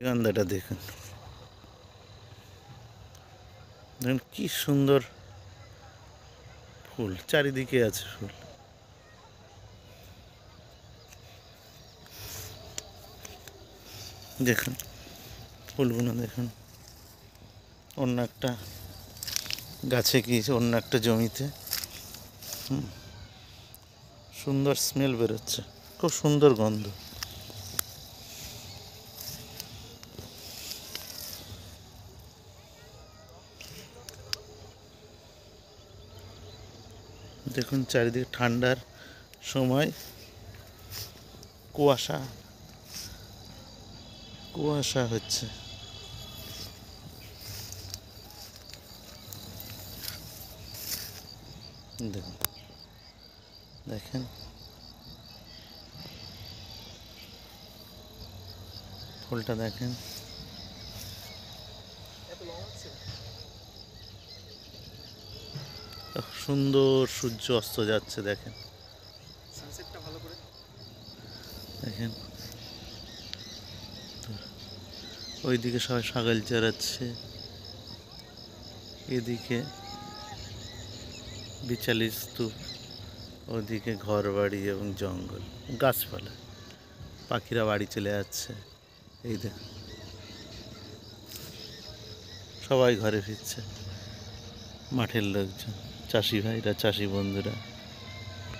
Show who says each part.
Speaker 1: গান্ধাটা দেখুন, দেখুন কি সুন্দর ফুল, চারিদিকে আছে ফুল। দেখুন ফুলগুলো দেখুন, অন্য একটা গাছে গিয়েছে, অন্য একটা জমিতে। সুন্দর স্মেল বেরোচ্ছে, খুব সুন্দর গন্ধ। দেখুন চারিদিকে ঠান্ডার সময় কুয়াশা কুয়াশা হচ্ছে। দেখুন, দেখেন ফুলটা দেখেন, সুন্দর সূর্য অস্ত যাচ্ছে। দেখেন দেখেন ওইদিকে সবাই ছাগল চড়াচ্ছে, এদিকে বিচালি স্তূপ, ওদিকে ঘর বাড়ি এবং জঙ্গল, গাছপালা, পাখিরা বাড়ি চলে যাচ্ছে। এই দেখুন সবাই ঘরে ফিরছে, মাঠের লোকজন, চাষি ভাইরা, চাষি বন্ধুরা।